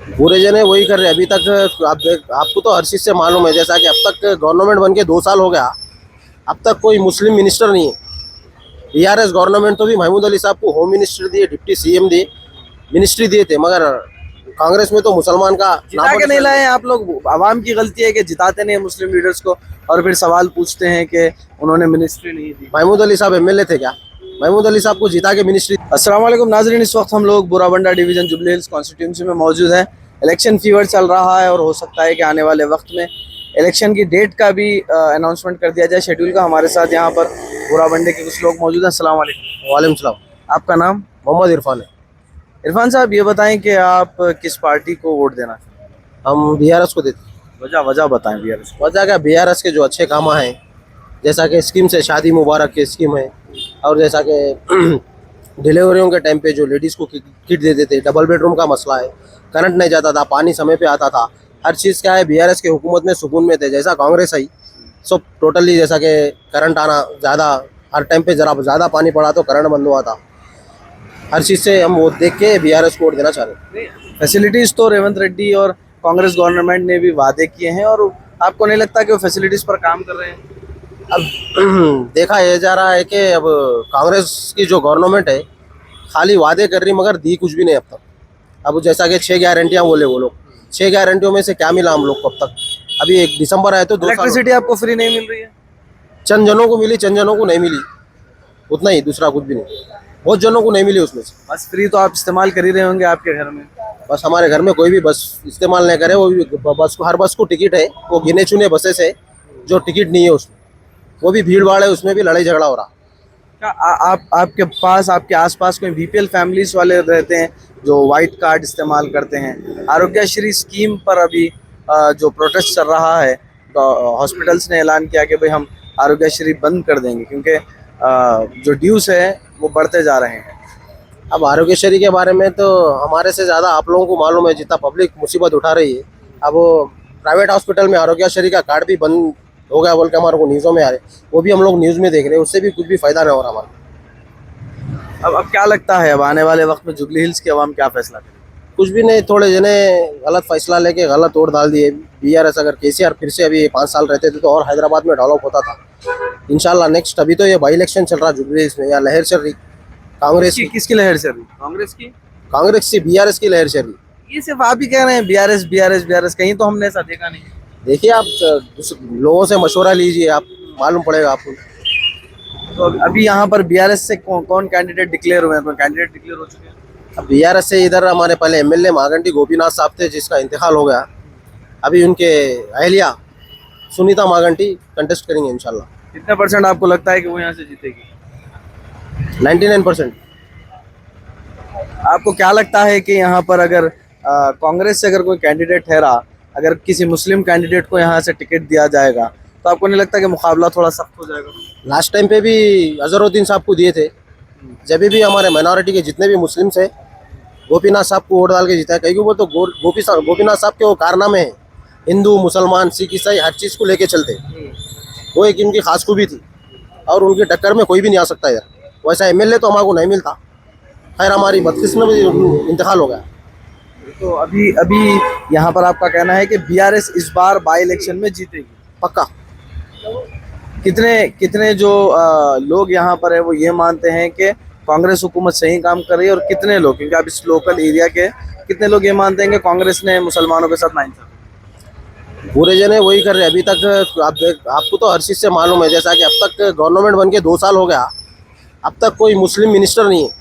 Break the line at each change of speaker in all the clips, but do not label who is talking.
पूरे जने वही कर रहे हैं अभी तक। आपको तो हर चीज़ से मालूम है, जैसा कि अब तक गवर्नमेंट बन के 2 साल हो गया, अब तक कोई मुस्लिम मिनिस्टर नहीं है। बीआरएस गवर्नमेंट तो भी महमूद अली साहब को होम मिनिस्टर दिए, डिप्टी सीएम दिए, मिनिस्ट्री दिए थे, मगर कांग्रेस में तो मुसलमान का
जिता के नहीं लाए आप लोग। आवाम की गलती है कि जिताते नहीं मुस्लिम लीडर्स को और फिर सवाल पूछते हैं कि उन्होंने मिनिस्ट्री नहीं दी।
महमूद अली साहब एमएलए थे क्या? महमूद अली साहब को जिता के मिनिस्ट्री।
अस्सलाम वालेकुम नाजरीन, इस वक्त हम लोग बुराबंडा डिवीजन जुबली हिल्स कॉन्स्टिट्यूंसी में मौजूद हैं। इलेक्शन फीवर चल रहा है और हो सकता है कि आने वाले वक्त में इलेक्शन की डेट का भी अनाउंसमेंट कर दिया जाए, शेड्यूल का। हमारे साथ यहाँ पर बुराबंडे के कुछ लोग मौजूद हैं। अस्सलाम वालेकुम।
वालेकुम सलाम।
आपका नाम?
मोहम्मद इरफान है।
इरफान साहब, ये बताएं कि आप किस पार्टी को वोट देना चाहते हैं?
हम बीआरएस को देते।
वजह वजह बताएं भैया।
वजह क्या, बीआरएस के जो अच्छे काम हैं, जैसा कि स्कीम से शादी मुबारक की स्कीम है, और जैसा कि डिलीवरियों के टाइम पे जो लेडीज़ को किट देते थे, डबल बेडरूम का मसला है, करंट नहीं जाता था, पानी समय पे आता था, हर चीज़ क्या है बीआरएस की हुकूमत में सुकून में थे। जैसा कांग्रेस आई सब टोटली, जैसा कि करंट आना ज़्यादा, हर टाइम पे ज़रा ज़्यादा पानी पड़ा तो करंट बंद हुआ था। हर चीज़ से हम वो देख के बीआरएस को वोट देना चाह रहे हैं।
फैसिलिटीज तो रेवंत रेड्डी और कांग्रेस गवर्नमेंट ने भी वादे किए हैं, और आपको नहीं लगता कि वो फैसिलिटीज पर काम कर रहे हैं?
अब देखा यह जा रहा है कि अब कांग्रेस की जो गवर्नमेंट है खाली वादे कर रही मगर दी कुछ भी नहीं अब तक। अब जैसा कि 6 गारंटियां बोले वो लोग, 6 गारंटियों में से क्या मिला हम लोग को अब तक? अभी 1 दिसंबर आए तो 2 साल
इलेक्ट्रिसिटी आपको फ्री नहीं मिल रही है?
चंद जनों को मिली, चंद जनों को नहीं मिली, उतना ही, दूसरा कुछ भी नहीं। बहुत जनों को नहीं मिली उसमें से।
बस फ्री तो आप इस्तेमाल कर ही रहे होंगे आपके घर में।
बस हमारे घर में कोई भी बस इस्तेमाल नहीं करे, वो भी बस को, हर बस को टिकट है, वो गिने चुने बसेस है जो टिकट नहीं है उसमें, वो भी भीड़ भाड़ है, उसमें भी लड़ाई झगड़ा हो रहा।
क्या आप आपके पास, आपके आसपास कोई बीपीएल फैमिलीज वाले रहते हैं जो वाइट कार्ड इस्तेमाल करते हैं? आरोग्यश्री स्कीम पर अभी जो प्रोटेस्ट चल रहा है, तो हॉस्पिटल्स ने ऐलान किया कि भाई हम आरोग्यश्री बंद कर देंगे क्योंकि जो ड्यूज है वो बढ़ते जा रहे हैं।
अब आरोग्यश्री के बारे में तो हमारे से ज़्यादा आप लोगों को मालूम है, जितना पब्लिक मुसीबत उठा रही है। अब वो प्राइवेट हॉस्पिटल में आरोग्यश्री का कार्ड भी बंद हो गया बोल के हमारे को न्यूज़ों में आ रहे, वो भी हम लोग न्यूज़ में देख रहे हैं, उससे भी कुछ भी फ़ायदा नहीं हो रहा हमारा।
अब क्या लगता है अब आने वाले वक्त में जुबली हिल्स की आवाम क्या फैसला करे?
कुछ भी नहीं, थोड़े जने गलत फैसला लेके गलत वोट डाल दिए। बीआरएस अगर केसीआर फिर से अभी 5 साल रहते थे तो और हैदराबाद में डेवलप होता था इंशाल्लाह। नेक्स्ट अभी तो ये बाई इलेक्शन चल रहा जुबली हिल्स में, या लहर चल रही कांग्रेस की।
किसकी लहर चल रही? कांग्रेस की?
कांग्रेस की, बीआरएस की लहर चल रही।
ये सिर्फ आप ही कह रहे हैं बीआरएस बीआरएस बीआरएस, कहीं तो हमने ऐसा देखा नहीं।
देखिए आप लोगों से मशवरा लीजिए, आप मालूम पड़ेगा आपको।
तो अभी यहाँ पर बीआरएस से कौन कैंडिडेट डिक्लेयर हुए हैं? कोई कैंडिडेट डिक्लेयर हो चुके हैं?
अब बीआरएस से इधर हमारे पहले एमएलए मागंटी गोपीनाथ साहब थे, जिसका इंतकाल हो गया। अभी उनके अहलिया सुनीता मागंटी कंटेस्ट करेंगे इंशाल्लाह।
कितने परसेंट आपको लगता है कि वो यहाँ से जीतेगी?
99%।
आपको क्या लगता है कि यहाँ पर अगर कांग्रेस से अगर कोई कैंडिडेट ठहरा, अगर किसी मुस्लिम कैंडिडेट को यहाँ से टिकट दिया जाएगा, तो आपको नहीं लगता कि मुकाबला थोड़ा सख्त हो जाएगा?
लास्ट टाइम पे भी अजहरुद्दीन साहब को दिए थे, जब भी हमारे माइनॉरिटी के जितने भी मुस्लिम्स हैं गोपीनाथ साहब को वोट डाल के जीता है। कहीं वो तो गोपीनाथ साहब के वो कारनामे हैं, हिंदू मुसलमान सिख ईसाई हर चीज़ को लेके चलते, वो एक इनकी खास खूबी थी, और उनकी टक्कर में कोई भी नहीं आ सकता यार। वैसा एमएलए तो हमारे को नहीं मिलता। खैर हमारी बदकिस्मती इंतकाल हो गया।
तो अभी अभी यहाँ पर आपका कहना है कि बीआरएस इस बार बाई इलेक्शन में जीतेगी
पक्का।
कितने कितने जो लोग यहाँ पर है वो ये मानते हैं कि कांग्रेस हुकूमत सही काम कर रही है, और कितने लोग, क्योंकि आप इस लोकल एरिया के, कितने लोग ये मानते हैं कि कांग्रेस ने मुसलमानों के साथ नाइंसाफी?
पूरे जने वही कर रहे हैं अभी तक। आपको तो हर चीज़ से मालूम है, जैसा कि अब तक गवर्नमेंट बन के 2 साल हो गया, अब तक कोई मुस्लिम मिनिस्टर नहीं है।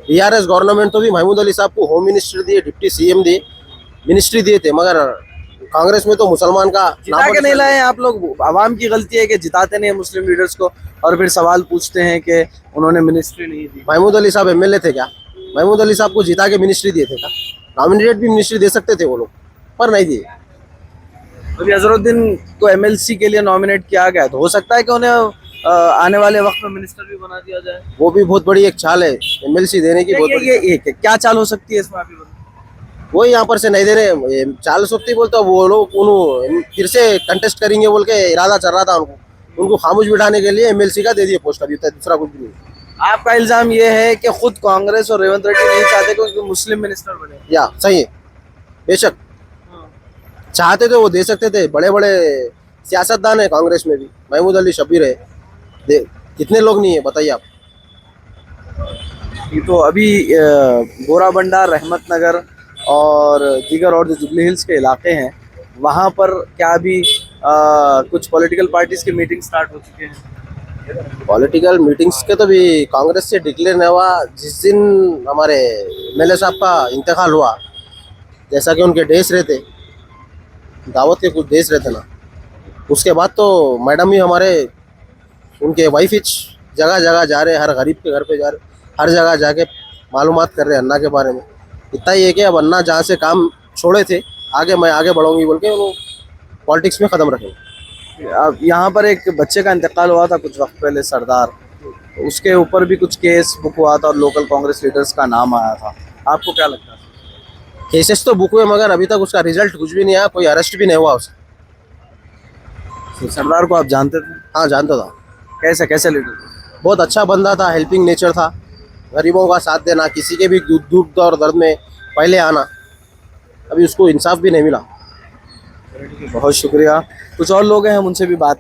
बीआरएस गवर्नमेंट तो भी महमूद अली साहब को होम मिनिस्टर दिए, डिप्टी सीएम दिए, मिनिस्ट्री दिए थे, मगर कांग्रेस में तो मुसलमान का
जिता के नहीं लाए आप लोग। आवाम की गलती है कि जिताते नहीं मुस्लिम लीडर्स को और फिर सवाल पूछते हैं कि उन्होंने मिनिस्ट्री नहीं दी।
महमूद अली साहब एमएलए थे क्या? महमूद अली साहब को जिता के मिनिस्ट्री दिए थे क्या? नॉमिनेटेड भी मिनिस्ट्री दे सकते थे वो लोग, पर नहीं दिए।
अभी अजहरुद्दीन को एमएलसी के लिए नॉमिनेट किया गया, तो हो सकता है कि उन्हें आने वाले वक्त में मिनिस्टर भी बना दिया जाए।
वो भी बहुत बड़ी एक चाल है एमएलसी देने की। बहुत
ये क्या चाल हो सकती है इसमें? अभी
वो यहाँ पर से नहीं दे रहे, 40 सकती बोलते वो लोग उन्होंने फिर से कंटेस्ट करेंगे बोल के इरादा चल रहा था उनको खामोश बिठाने के लिए एमएलसी का दे दिए पोस्ट। अभी तक दूसरा कुछ भी नहीं।
आपका इल्जाम ये है कि खुद कांग्रेस और रेवंत रेड्डी नहीं चाहते क्योंकि मुस्लिम मिनिस्टर बने।
या सही है, बेशक चाहते तो वो दे सकते थे। बड़े बड़े सियासतदान है कांग्रेस में भी, महमूद अली शबीर है, कितने लोग नहीं है बताइए आप।
ये तो अभी बोराबंडा, रहमत नगर और दीगर और जो जुबली हिल्स के इलाके हैं वहाँ पर क्या अभी कुछ पॉलिटिकल पार्टीज की मीटिंग स्टार्ट हो चुके हैं?
पॉलिटिकल मीटिंग्स के तो भी कांग्रेस से डिक्लेयर नहीं हुआ। जिस दिन हमारे एमएलए साहब का इंतकाल हुआ, जैसा कि उनके डेज रहते, दावत के कुछ डेज रहते ना, उसके बाद तो मैडम ही हमारे, उनके वाइफ ही जगह जगह जा रहे, हर गरीब के घर पे जा रहे, हर जगह जाके मालूमात कर रहे हैं अन्ना के बारे में। इतना ही है कि अब अन्ना जहाँ से काम छोड़े थे, आगे मैं आगे बढ़ूंगी बोल के वो पॉलिटिक्स में ख़त्म रखेंगे।
अब यहाँ पर एक बच्चे का इंतकाल हुआ था कुछ वक्त पहले, सरदार, उसके ऊपर भी कुछ केस बुक हुआ था और लोकल कांग्रेस लीडर्स का नाम आया था। आपको क्या लगता है?
केसेस तो बुक हुए मगर अभी तक उसका रिजल्ट कुछ भी नहीं आया, कोई अरेस्ट भी नहीं हुआ उसका।
तो सरदार को आप जानते थे?
हाँ जानता था,
कैसे कैसे लीडर?
बहुत अच्छा बंदा था, हेल्पिंग नेचर था, गरीबों का साथ देना, किसी के भी दुख और दर्द में पहले आना। अभी उसको इंसाफ भी नहीं मिला।
बहुत शुक्रिया। कुछ और लोग हैं, हम उनसे भी बात